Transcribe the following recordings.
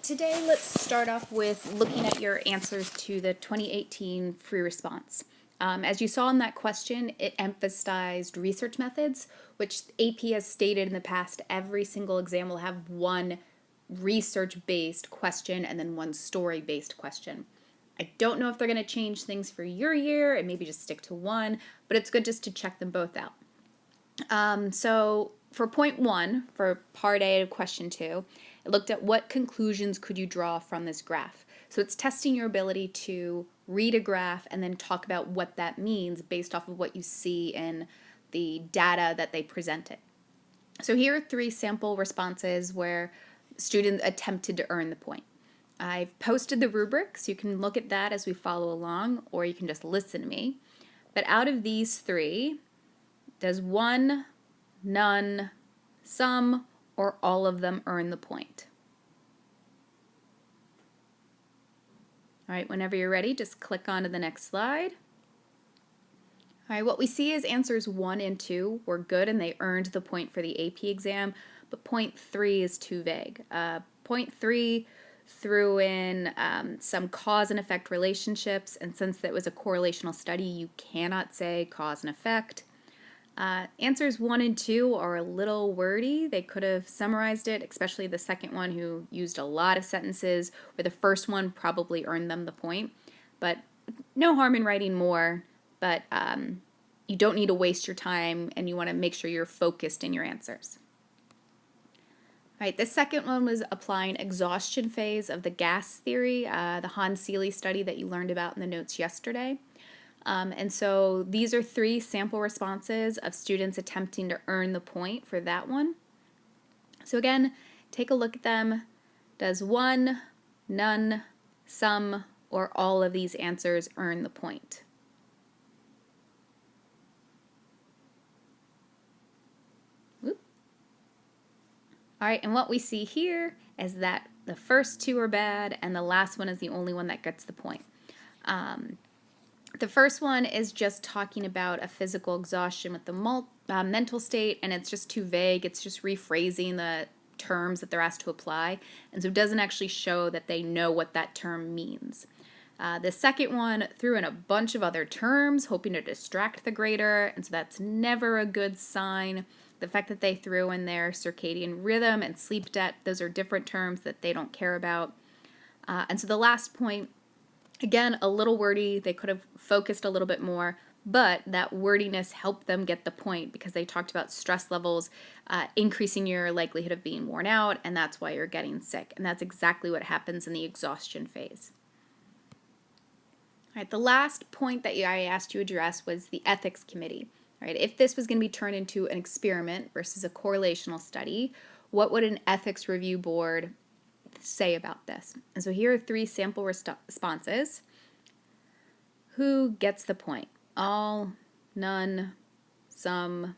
Today, let's start off with looking at your answers to the 2018 free response. As you saw in that question, it emphasized research methods, which AP has stated in the past every single exam will have one research-based question and then one story-based question. I don't know if they're going to change things for your year and maybe just stick to one, but it's good just to check them both out. So for point one, for part A of question two, it looked at what conclusions could you draw from this graph. So it's testing your ability to read a graph and then talk about what that means based off of what you see in the data that they presented. So here are 3 sample responses where students attempted to earn the point. I've posted the rubric, so you can look at that as we follow along, or you can just listen to me. But out of these 3, does one, none, some, or all of them earn the point? All right, whenever you're ready, just click on to the next slide. All right, what we see is answers 1 and 2 were good and they earned the point for the AP exam, but point 3 is too vague. Point 3 threw in some cause and effect relationships, and since that was a correlational study, you cannot say cause and effect. Answers 1 and 2 are a little wordy. They could have summarized it, especially the second one who used a lot of sentences, where the first one probably earned them the point. But no harm in writing more, but you don't need to waste your time and you want to make sure you're focused in your answers. All right, the second one was applying exhaustion phase of the gas theory, the Hans-Seeley study that you learned about in the notes yesterday. And so these are 3 sample responses of students attempting to earn the point for that one. So again, take a look at them. Does one, none, some, or all of these answers earn the point? Whoop. All right, and what we see here is that the first 2 are bad and the last one is the only one that gets the point. The first one is just talking about a physical exhaustion with the mental state, and it's just too vague. It's just rephrasing the terms that they're asked to apply, and so it doesn't actually show that they know what that term means. The second one threw in a bunch of other terms, hoping to distract the grader, and so that's never a good sign. The fact that they threw in their circadian rhythm and sleep debt, those are different terms that they don't care about. And so the last point, again, a little wordy. They could have focused a little bit more, but that wordiness helped them get the point because they talked about stress levels increasing your likelihood of being worn out, and that's why you're getting sick. And that's exactly what happens in the exhaustion phase. All right, the last point that I asked you to address was the ethics committee. All right, if this was going to be turned into an experiment versus a correlational study, what would an ethics review board say about this? And so here are 3 sample responses. Who gets the point? All, none, some.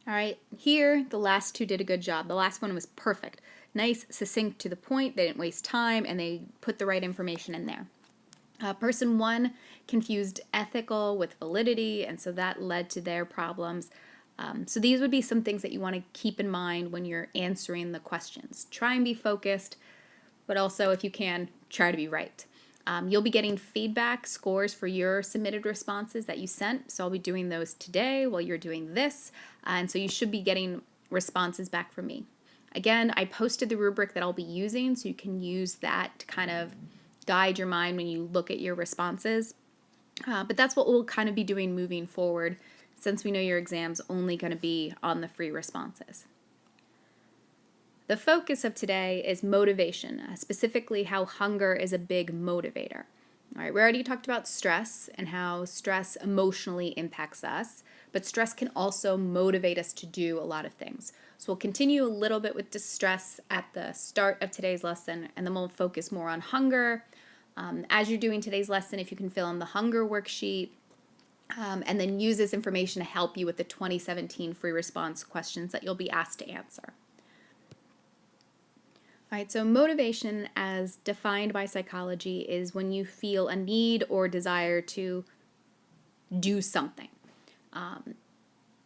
All right, here the last 2 did a good job. The last one was perfect. Nice, succinct, to the point. They didn't waste time and they put the right information in there. Person 1 confused ethical with validity, and so that led to their problems. So these would be some things that you want to keep in mind when you're answering the questions. Try and be focused, but also, if you can, try to be right. You'll be getting feedback scores for your submitted responses that you sent, so I'll be doing those today while you're doing this, and so you should be getting responses back from me. Again, I posted the rubric that I'll be using, so you can use that to kind of guide your mind when you look at your responses. But that's what we'll kind of be doing moving forward, since we know your exam's only going to be on the free responses. The focus of today is motivation, specifically how hunger is a big motivator. All right, we already talked about stress and how stress emotionally impacts us, but stress can also motivate us to do a lot of things. So we'll continue a little bit with distress at the start of today's lesson, and then we'll focus more on hunger. As you're doing today's lesson, if you can fill in the hunger worksheet, and then use this information to help you with the 2017 free response questions that you'll be asked to answer. All right, so motivation as defined by psychology is when you feel a need or desire to do something.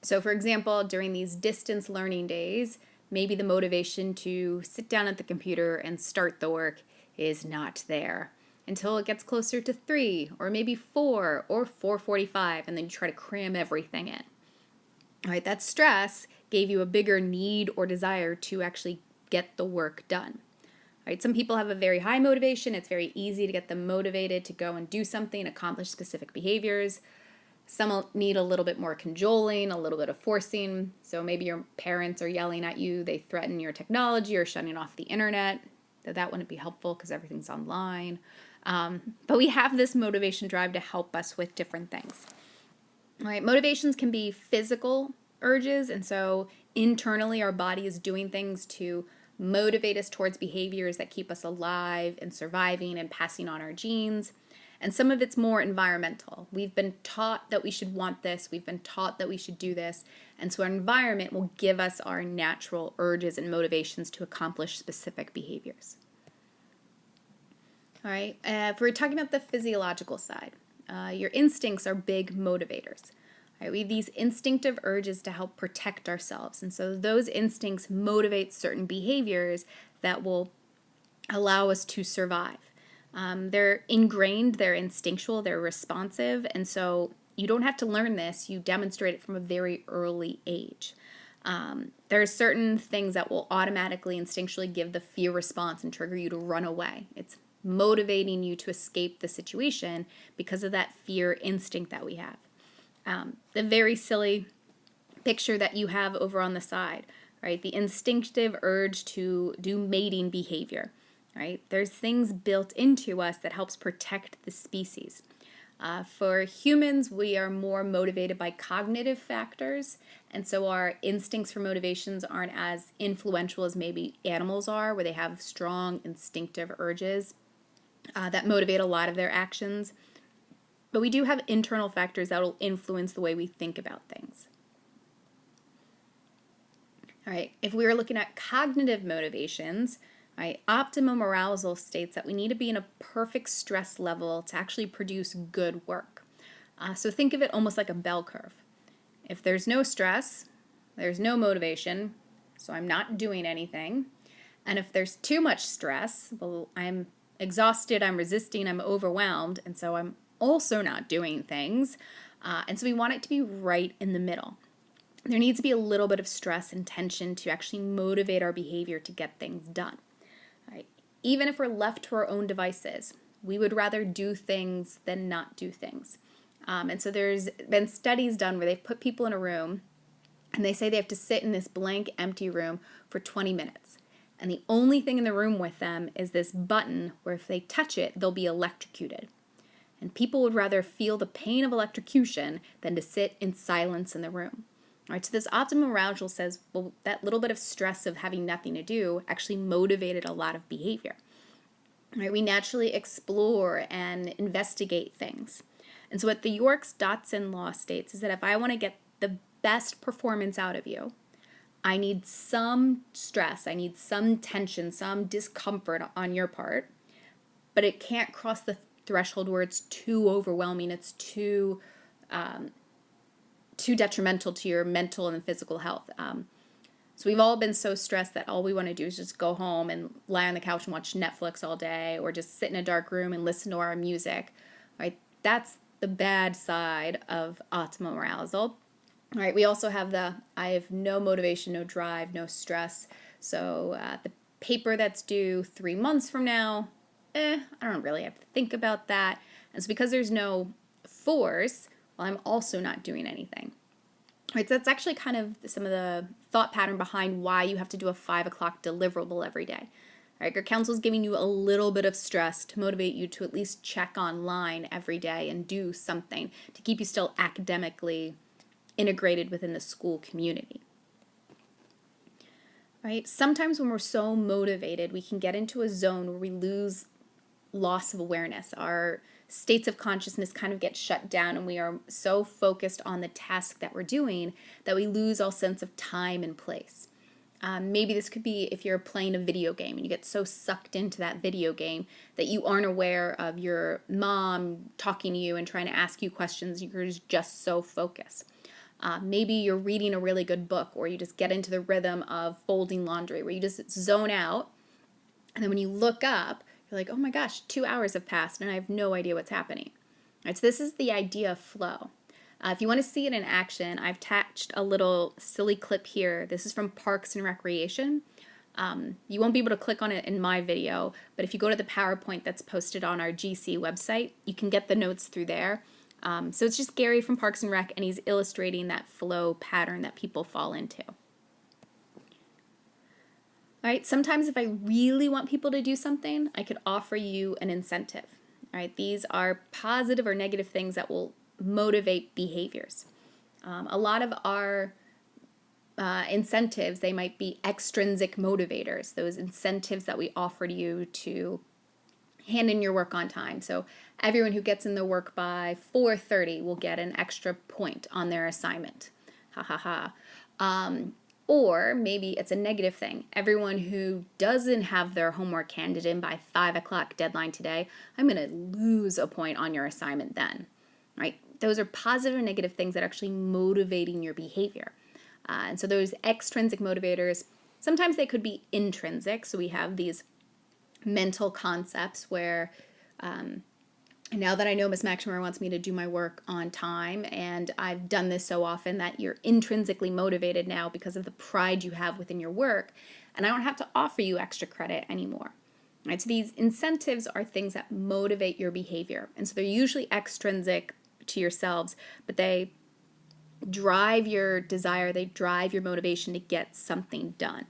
So for example, during these distance learning days, maybe the motivation to sit down at the computer and start the work is not there until it gets closer to 3 or maybe 4 or 4:45, and then you try to cram everything in. All right, that stress gave you a bigger need or desire to actually get the work done. All right, some people have a very high motivation. It's very easy to get them motivated to go and do something, accomplish specific behaviors. Some need a little bit more cajoling, a little bit of forcing. So maybe your parents are yelling at you, they threaten your technology or shutting off the internet. That wouldn't be helpful because everything's online. But we have this motivation drive to help us with different things. All right, motivations can be physical urges, and so internally our body is doing things to motivate us towards behaviors that keep us alive and surviving and passing on our genes. And some of it's more environmental. We've been taught that we should want this, we've been taught that we should do this, and so our environment will give us our natural urges and motivations to accomplish specific behaviors. All right, if we're talking about the physiological side, your instincts are big motivators. All right, we have these instinctive urges to help protect ourselves, and so those instincts motivate certain behaviors that will allow us to survive. They're ingrained, they're instinctual, they're responsive, and so you don't have to learn this, you demonstrate it from a very early age. There are certain things that will automatically, instinctually give the fear response and trigger you to run away. It's motivating you to escape the situation because of that fear instinct that we have. The very silly picture that you have over on the side, right? The instinctive urge to do mating behavior, right? There's things built into us that helps protect the species. For humans, we are more motivated by cognitive factors, and so our instincts for motivations aren't as influential as maybe animals are, where they have strong instinctive urges that motivate a lot of their actions. But we do have internal factors that will influence the way we think about things. All right, if we were looking at cognitive motivations, right, optimum arousal states that we need to be in a perfect stress level to actually produce good work. So think of it almost like a bell curve. If there's no stress, there's no motivation, so I'm not doing anything. And if there's too much stress, well, I'm exhausted, I'm resisting, I'm overwhelmed, and so I'm also not doing things. And so we want it to be right in the middle. There needs to be a little bit of stress and tension to actually motivate our behavior to get things done. Right? Even if we're left to our own devices, we would rather do things than not do things. And so there's been studies done where they've put people in a room and they say they have to sit in this blank, empty room for 20 minutes. And the only thing in the room with them is this button where if they touch it, they'll be electrocuted. And people would rather feel the pain of electrocution than to sit in silence in the room. All right, so this optimum arousal says, well, that little bit of stress of having nothing to do actually motivated a lot of behavior. All right, we naturally explore and investigate things. And so what the Yerkes-Dodson law states is that if I want to get the best performance out of you, I need some stress, I need some tension, some discomfort on your part, but it can't cross the threshold where it's too overwhelming, it's too detrimental to your mental and physical health. So we've all been so stressed that all we want to do is just go home and lie on the couch and watch Netflix all day, or just sit in a dark room and listen to our music. Right? That's the bad side of optimum arousal. All right, we also have I have no motivation, no drive, no stress. So the paper that's due 3 months from now, I don't really have to think about that. And so because there's no force, well, I'm also not doing anything. Right, so that's actually kind of some of the thought pattern behind why you have to do a 5 o'clock deliverable every day. Right, your counsel is giving you a little bit of stress to motivate you to at least check online every day and do something to keep you still academically integrated within the school community. Right? Sometimes when we're so motivated, we can get into a zone where we lose loss of awareness. Our states of consciousness kind of get shut down, and we are so focused on the task that we're doing that we lose all sense of time and place. Maybe this could be if you're playing a video game and you get so sucked into that video game that you aren't aware of your mom talking to you and trying to ask you questions. You're just so focused. Maybe you're reading a really good book, or you just get into the rhythm of folding laundry where you just zone out. And then when you look up, you're like, oh my gosh, 2 hours have passed and I have no idea what's happening. All right, so this is the idea of flow. If you want to see it in action, I've attached a little silly clip here. This is from Parks and Recreation. You won't be able to click on it in my video, but if you go to the PowerPoint that's posted on our GC website, you can get the notes through there. So it's just Gary from Parks and Rec, and he's illustrating that flow pattern that people fall into. All right, sometimes if I really want people to do something, I could offer you an incentive. All right, these are positive or negative things that will motivate behaviors. A lot of our incentives, they might be extrinsic motivators, those incentives that we offer to you to hand in your work on time. So everyone who gets in their work by 4:30 will get an extra point on their assignment. Ha ha ha. Or maybe it's a negative thing. Everyone who doesn't have their homework handed in by 5 o'clock deadline today, I'm going to lose a point on your assignment then. Right? Those are positive and negative things that are actually motivating your behavior. And so those extrinsic motivators, sometimes they could be intrinsic. So we have these mental concepts where now that I know Miss McNamara wants me to do my work on time, and I've done this so often that you're intrinsically motivated now because of the pride you have within your work, and I don't have to offer you extra credit anymore. Right? So these incentives are things that motivate your behavior. And so they're usually extrinsic to yourselves, but they drive your desire, they drive your motivation to get something done.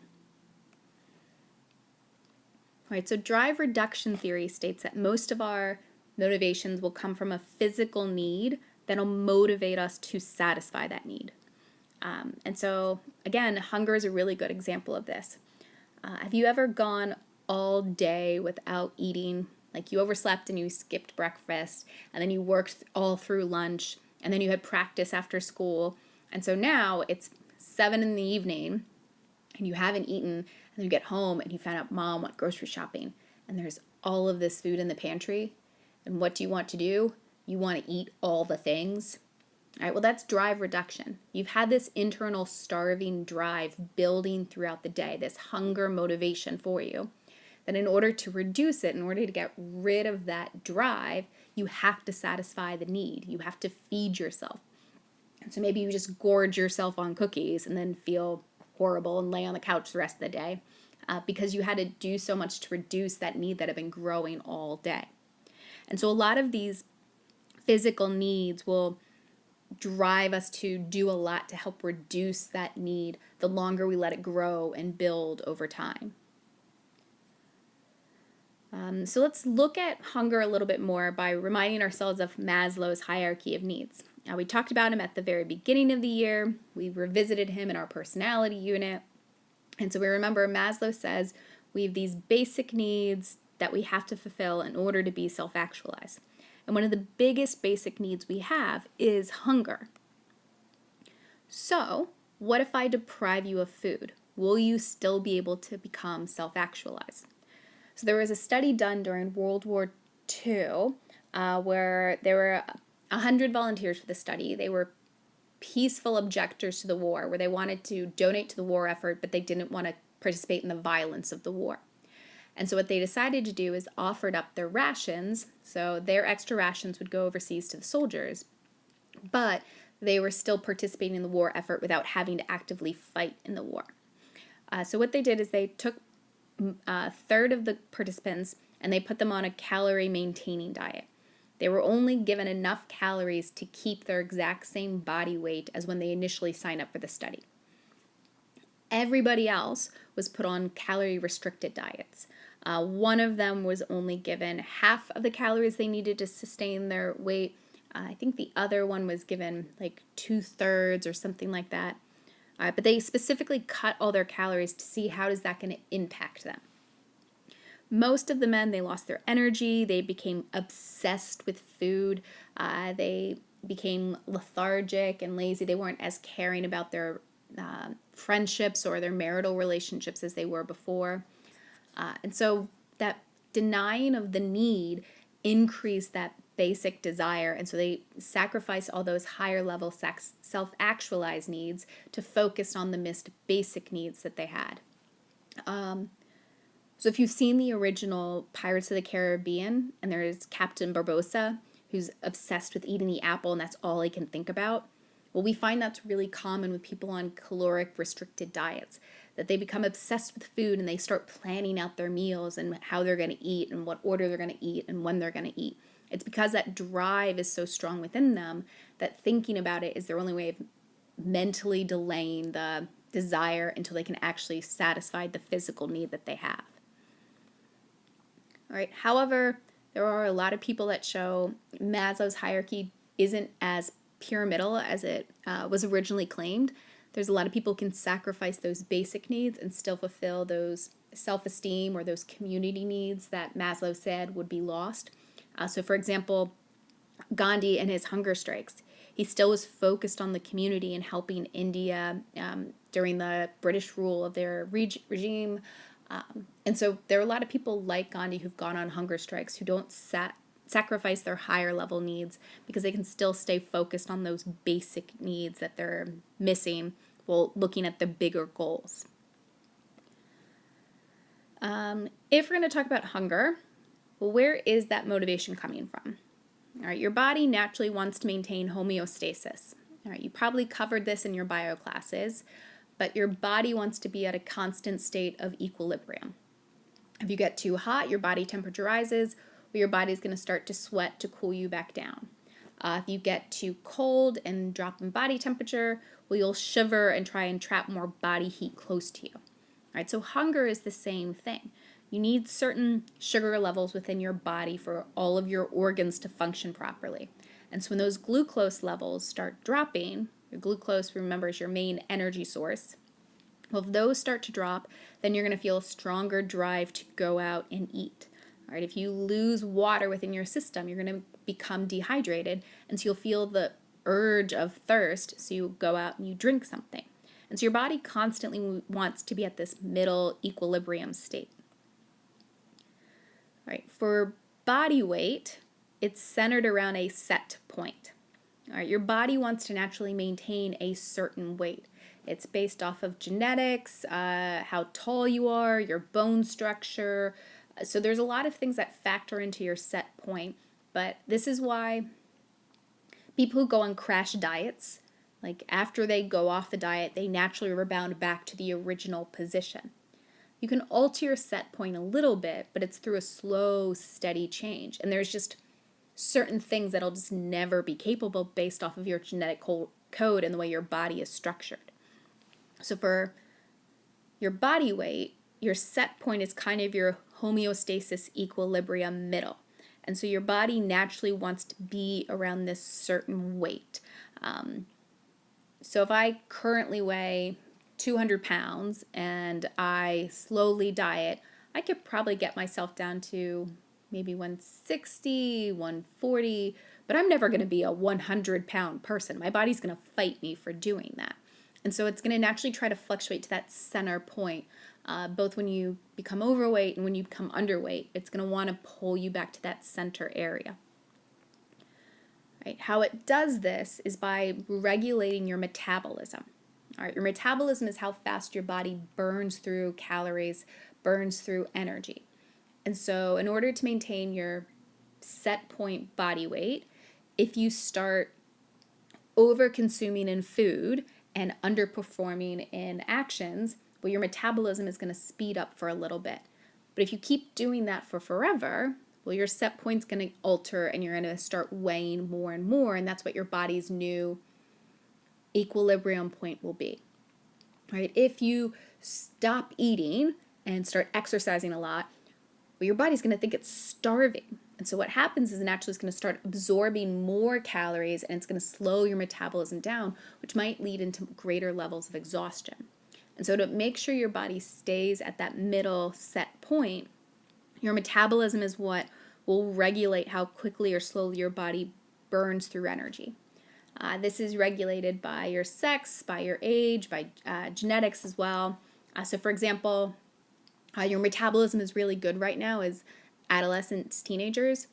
All right, so drive reduction theory states that most of our motivations will come from a physical need that'll motivate us to satisfy that need. And so, again, hunger is a really good example of this. Have you ever gone all day without eating? Like you overslept and you skipped breakfast, and then you worked all through lunch, and then you had practice after school. And so now it's 7 in the evening and you haven't eaten, and then you get home and you find out mom went grocery shopping and there's all of this food in the pantry. And what do you want to do? You want to eat all the things. All right, well, that's drive reduction. You've had this internal starving drive building throughout the day, this hunger motivation for you. That in order to reduce it, in order to get rid of that drive, you have to satisfy the need. You have to feed yourself. And so maybe you just gorge yourself on cookies and then feel horrible and lay on the couch the rest of the day because you had to do so much to reduce that need that had been growing all day. And so a lot of these physical needs will drive us to do a lot to help reduce that need the longer we let it grow and build over time. So let's look at hunger a little bit more by reminding ourselves of Maslow's hierarchy of needs. Now, we talked about him at the very beginning of the year. We revisited him in our personality unit. And so we remember Maslow says we have these basic needs that we have to fulfill in order to be self-actualized. And one of the biggest basic needs we have is hunger. So, what if I deprive you of food? Will you still be able to become self-actualized? So there was a study done during World War II where there were 100 volunteers for the study. They were peaceful objectors to the war, where they wanted to donate to the war effort, but they didn't want to participate in the violence of the war. And so what they decided to do is offered up their rations, so their extra rations would go overseas to the soldiers, but they were still participating in the war effort without having to actively fight in the war. So what they did is they took a third of the participants and they put them on a calorie maintaining diet. They were only given enough calories to keep their exact same body weight as when they initially signed up for the study. Everybody else was put on calorie restricted diets. One of them was only given half of the calories they needed to sustain their weight. I think the other one was given like 2/3 or something like that. But they specifically cut all their calories to see how is that going to impact them. Most of the men, they lost their energy. They became obsessed with food. They became lethargic and lazy. They weren't as caring about their friendships or their marital relationships as they were before. And so that denying of the need increased that basic desire. And so they sacrifice all those higher level self-actualized needs to focus on the missed basic needs that they had. So if you've seen the original Pirates of the Caribbean, and there's Captain Barbossa, who's obsessed with eating the apple, and that's all he can think about. Well, we find that's really common with people on caloric restricted diets, that they become obsessed with food and they start planning out their meals and how they're going to eat and what order they're going to eat and when they're going to eat. It's because that drive is so strong within them that thinking about it is their only way of mentally delaying the desire until they can actually satisfy the physical need that they have. All right. However, there are a lot of people that show Maslow's hierarchy isn't as pyramidal as it was originally claimed. There's a lot of people who can sacrifice those basic needs and still fulfill those self-esteem or those community needs that Maslow said would be lost. So for example, Gandhi and his hunger strikes, he still was focused on the community and helping India during the British rule of their regime. And so there are a lot of people like Gandhi who've gone on hunger strikes who don't sacrifice their higher level needs because they can still stay focused on those basic needs that they're missing while looking at the bigger goals. If we're going to talk about hunger, well, where is that motivation coming from? All right, your body naturally wants to maintain homeostasis. All right, you probably covered this in your bio classes, but your body wants to be at a constant state of equilibrium. If you get too hot, your body temperature rises, well, your body's going to start to sweat to cool you back down. If you get too cold and drop in body temperature, well, you'll shiver and try and trap more body heat close to you. All right, so hunger is the same thing. You need certain sugar levels within your body for all of your organs to function properly. And so when those glucose levels start dropping, your glucose, remember, is your main energy source. Well, if those start to drop, then you're going to feel a stronger drive to go out and eat. All right, if you lose water within your system, you're going to become dehydrated, and so you'll feel the urge of thirst, so you go out and you drink something. And so your body constantly wants to be at this middle equilibrium state. All right, for body weight, it's centered around a set point. All right, your body wants to naturally maintain a certain weight. It's based off of genetics, how tall you are, your bone structure. So there's a lot of things that factor into your set point, but this is why people who go on crash diets, like after they go off the diet, they naturally rebound back to the original position. You can alter your set point a little bit, but it's through a slow, steady change. And there's just certain things that'll just never be capable based off of your genetic code and the way your body is structured. So for your body weight, your set point is kind of your homeostasis equilibrium middle. And so your body naturally wants to be around this certain weight. So if I currently weigh 200 pounds and I slowly diet, I could probably get myself down to maybe 160, 140, but I'm never going to be a 100-pound person. My body's going to fight me for doing that. And so it's going to naturally try to fluctuate to that center point, both when you become overweight and when you become underweight. It's going to want to pull you back to that center area. Right? How it does this is by regulating your metabolism. All right, your metabolism is how fast your body burns through calories, burns through energy. And so in order to maintain your set point body weight, if you start over-consuming in food and underperforming in actions, well, your metabolism is going to speed up for a little bit. But if you keep doing that for forever, well, your set point's going to alter and you're going to start weighing more and more, and that's what your body's new equilibrium point will be. Right? If you stop eating and start exercising a lot, well, your body's going to think it's starving. And so what happens is naturally it's going to start absorbing more calories and it's going to slow your metabolism down, which might lead into greater levels of exhaustion. And so to make sure your body stays at that middle set point, your metabolism is what will regulate how quickly or slowly your body burns through energy. This is regulated by your sex, by your age, by genetics as well. So for example, your metabolism is really good right now as adolescents, teenagers.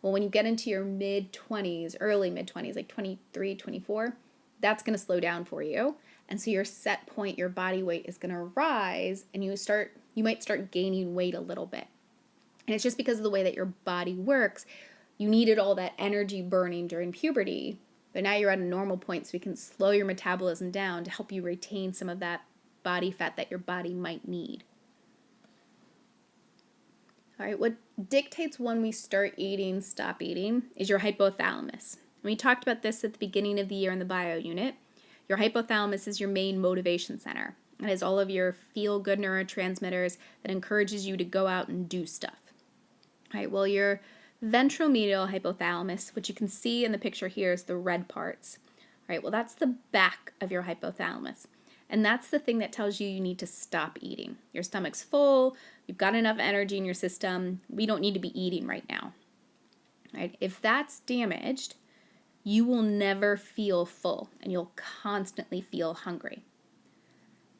Well, when you get into your mid 20s, early mid 20s, like 23, 24, that's going to slow down for you. And so your set point, your body weight is going to rise, and you might start gaining weight a little bit. And it's just because of the way that your body works. You needed all that energy burning during puberty, but now you're at a normal point, so we can slow your metabolism down to help you retain some of that body fat that your body might need. All right, what dictates when we start eating, stop eating, is your hypothalamus. We talked about this at the beginning of the year in the bio unit. Your hypothalamus is your main motivation center. It has all of your feel-good neurotransmitters that encourages you to go out and do stuff. All right, well, your ventromedial hypothalamus, which you can see in the picture here, is the red parts. All right, well, that's the back of your hypothalamus. And that's the thing that tells you need to stop eating. Your stomach's full, you've got enough energy in your system, we don't need to be eating right now. All right, if that's damaged, you will never feel full and you'll constantly feel hungry.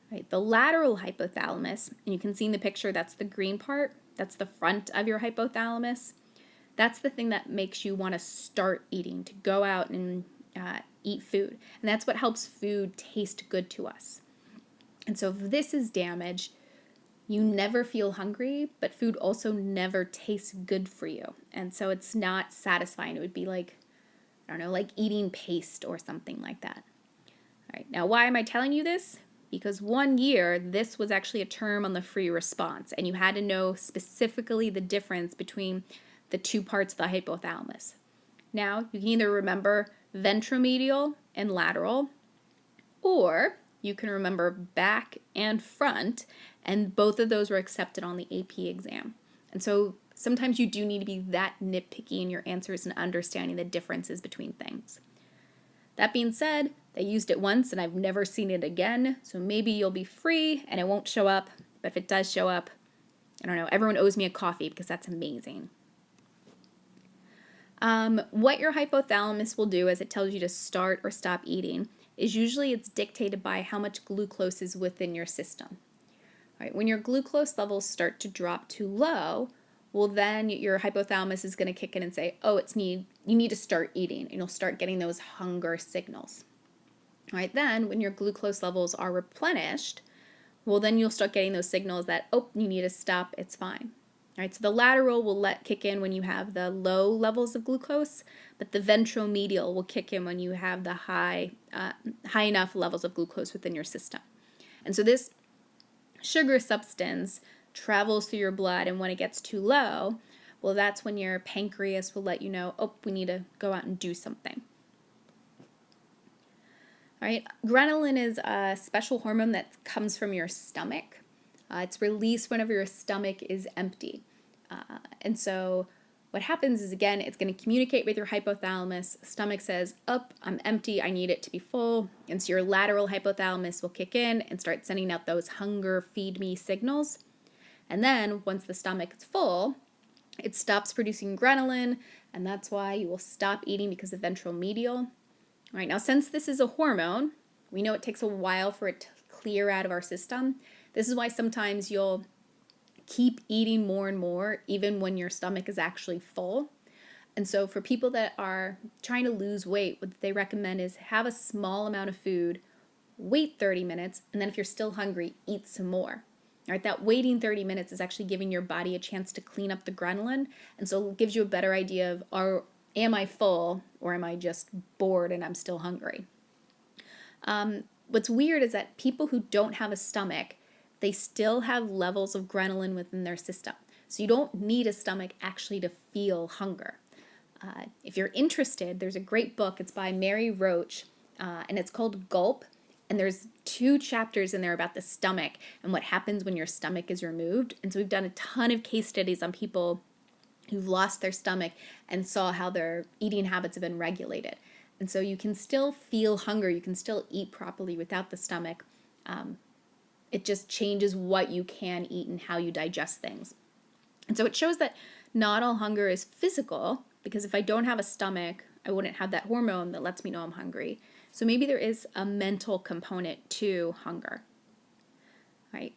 All right, the lateral hypothalamus, and you can see in the picture that's the green part, that's the front of your hypothalamus. That's the thing that makes you want to start eating, to go out and eat food. And that's what helps food taste good to us. And so if this is damaged, you never feel hungry, but food also never tastes good for you. And so it's not satisfying. It would be like, I don't know, like eating paste or something like that. All right, now why am I telling you this? Because one year, this was actually a term on the free response, and you had to know specifically the difference between the two parts of the hypothalamus. Now, you can either remember ventromedial and lateral, or you can remember back and front, and both of those were accepted on the AP exam. And so sometimes you do need to be that nitpicky in your answers and understanding the differences between things. That being said, they used it once and I've never seen it again, so maybe you'll be free and it won't show up, but if it does show up, I don't know, everyone owes me a coffee because that's amazing. What your hypothalamus will do as it tells you to start or stop eating is usually it's dictated by how much glucose is within your system. All right, when your glucose levels start to drop too low, well then your hypothalamus is going to kick in and say, oh, you need to start eating, and you'll start getting those hunger signals. All right, then when your glucose levels are replenished, well then you'll start getting those signals that, oh, you need to stop, it's fine. All right, so the lateral will kick in when you have the low levels of glucose, but the ventromedial will kick in when you have the high enough levels of glucose within your system. And so this sugar substance travels through your blood, and when it gets too low, well, that's when your pancreas will let you know, oh, we need to go out and do something. All right, ghrelin is a special hormone that comes from your stomach. It's released whenever your stomach is empty. And so what happens is, again, it's going to communicate with your hypothalamus. Stomach says, up, I'm empty, I need it to be full. And so your lateral hypothalamus will kick in and start sending out those hunger, feed me signals. And then once the stomach is full, it stops producing ghrelin, and that's why you will stop eating because of ventromedial. All right, now since this is a hormone, we know it takes a while for it to clear out of our system. This is why sometimes you'll keep eating more and more even when your stomach is actually full. And so for people that are trying to lose weight, what they recommend is have a small amount of food, wait 30 minutes, and then if you're still hungry, eat some more. All right, that waiting 30 minutes is actually giving your body a chance to clean up the ghrelin, and so it gives you a better idea of am I full or am I just bored and I'm still hungry? What's weird is that people who don't have a stomach, they still have levels of ghrelin within their system. So you don't need a stomach actually to feel hunger. If you're interested, there's a great book. It's by Mary Roach, and it's called Gulp. And there's 2 chapters in there about the stomach and what happens when your stomach is removed. And so we've done a ton of case studies on people who've lost their stomach and saw how their eating habits have been regulated. And so you can still feel hunger. You can still eat properly without the stomach. It just changes what you can eat and how you digest things. And so it shows that not all hunger is physical, because if I don't have a stomach, I wouldn't have that hormone that lets me know I'm hungry. So maybe there is a mental component to hunger. Right?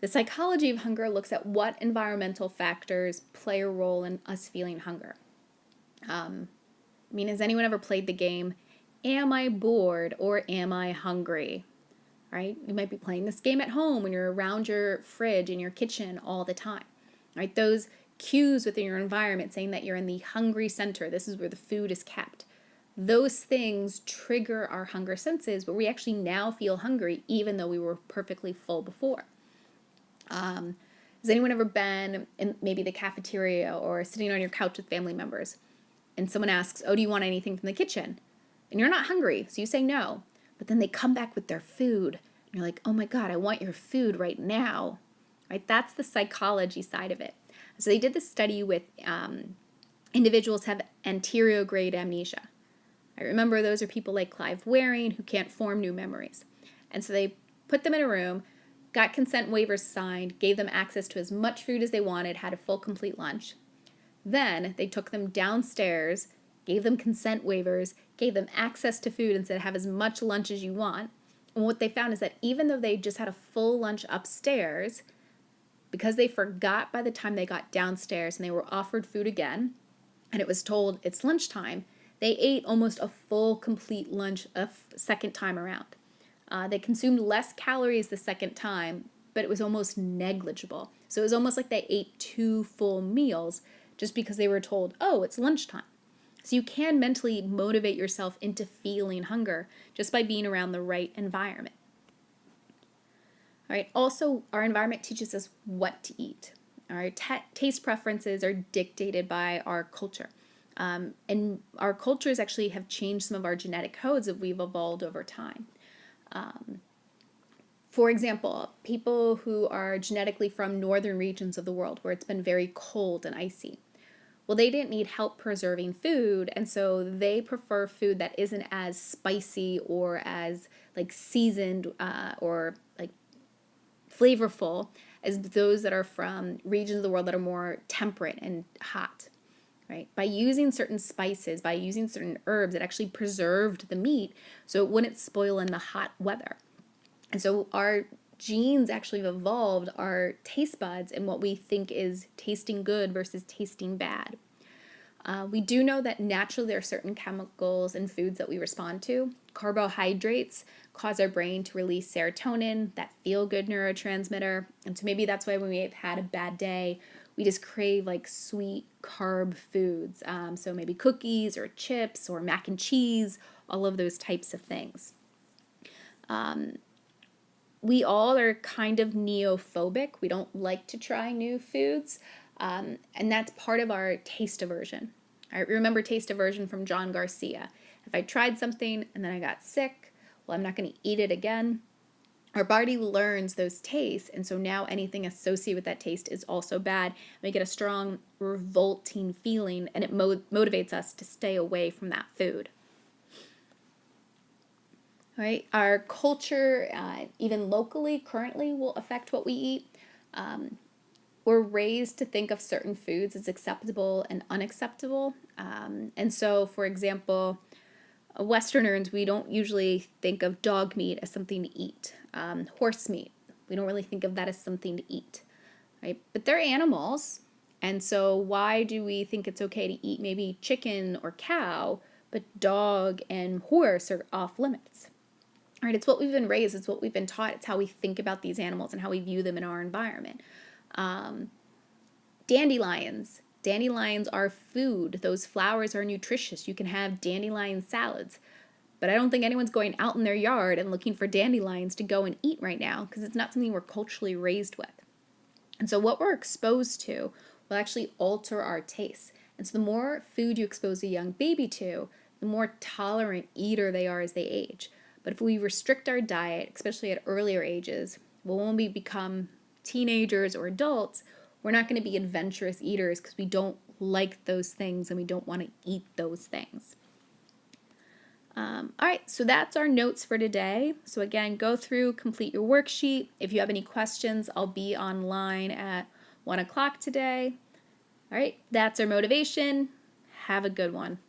The psychology of hunger looks at what environmental factors play a role in us feeling hunger. I mean, has anyone ever played the game, am I bored or am I hungry? Right? You might be playing this game at home when you're around your fridge in your kitchen all the time. Right? Those cues within your environment saying that you're in the hungry center, this is where the food is kept. Those things trigger our hunger senses where we actually now feel hungry even though we were perfectly full before. Has anyone ever been in maybe the cafeteria or sitting on your couch with family members and someone asks, oh, do you want anything from the kitchen? And you're not hungry, so you say no. But then they come back with their food. And you're like, oh my God, I want your food right now. Right? That's the psychology side of it. So they did this study with individuals who have anterograde amnesia. I remember those are people like Clive Waring who can't form new memories. And so they put them in a room, got consent waivers signed, gave them access to as much food as they wanted, had a full complete lunch. Then they took them downstairs, gave them consent waivers, gave them access to food and said, have as much lunch as you want. And what they found is that even though they just had a full lunch upstairs, because they forgot by the time they got downstairs and they were offered food again, and it was told it's lunchtime, they ate almost a full, complete lunch a second time around. They consumed less calories the second time, but it was almost negligible. So it was almost like they ate 2 full meals just because they were told, oh, it's lunchtime. So you can mentally motivate yourself into feeling hunger just by being around the right environment. All right. Also, our environment teaches us what to eat. All right. Taste preferences are dictated by our culture. And our cultures actually have changed some of our genetic codes that we've evolved over time. For example, people who are genetically from northern regions of the world where it's been very cold and icy, well, they didn't need help preserving food, and so they prefer food that isn't as spicy or as like seasoned or like flavorful as those that are from regions of the world that are more temperate and hot. Right? By using certain spices, by using certain herbs, it actually preserved the meat so it wouldn't spoil in the hot weather. And so our genes actually have evolved our taste buds and what we think is tasting good versus tasting bad. We do know that naturally there are certain chemicals in foods that we respond to. Carbohydrates cause our brain to release serotonin, that feel-good neurotransmitter. And so maybe that's why when we have had a bad day, we just crave like sweet carb foods. So maybe cookies or chips or mac and cheese, all of those types of things. We all are kind of neophobic. We don't like to try new foods. And that's part of our taste aversion. I remember taste aversion from John Garcia. If I tried something and then I got sick, well, I'm not going to eat it again. Our body learns those tastes, and so now anything associated with that taste is also bad. We get a strong revolting feeling, and it motivates us to stay away from that food. All right, our culture, even locally, currently, will affect what we eat. We're raised to think of certain foods as acceptable and unacceptable. And so, for example, Westerners, we don't usually think of dog meat as something to eat. Horse meat, we don't really think of that as something to eat, right? But they're animals, and so why do we think it's okay to eat maybe chicken or cow, but dog and horse are off limits? All right, it's what we've been raised, it's what we've been taught, it's how we think about these animals and how we view them in our environment. Dandelions. Dandelions are food. Those flowers are nutritious. You can have dandelion salads. But I don't think anyone's going out in their yard and looking for dandelions to go and eat right now because it's not something we're culturally raised with. And so what we're exposed to will actually alter our tastes. And so the more food you expose a young baby to, the more tolerant eater they are as they age. But if we restrict our diet, especially at earlier ages, well, when we become teenagers or adults, we're not going to be adventurous eaters because we don't like those things and we don't want to eat those things. All right, so that's our notes for today. So again, go through, complete your worksheet. If you have any questions, I'll be online at 1 o'clock today. All right, that's our motivation. Have a good one.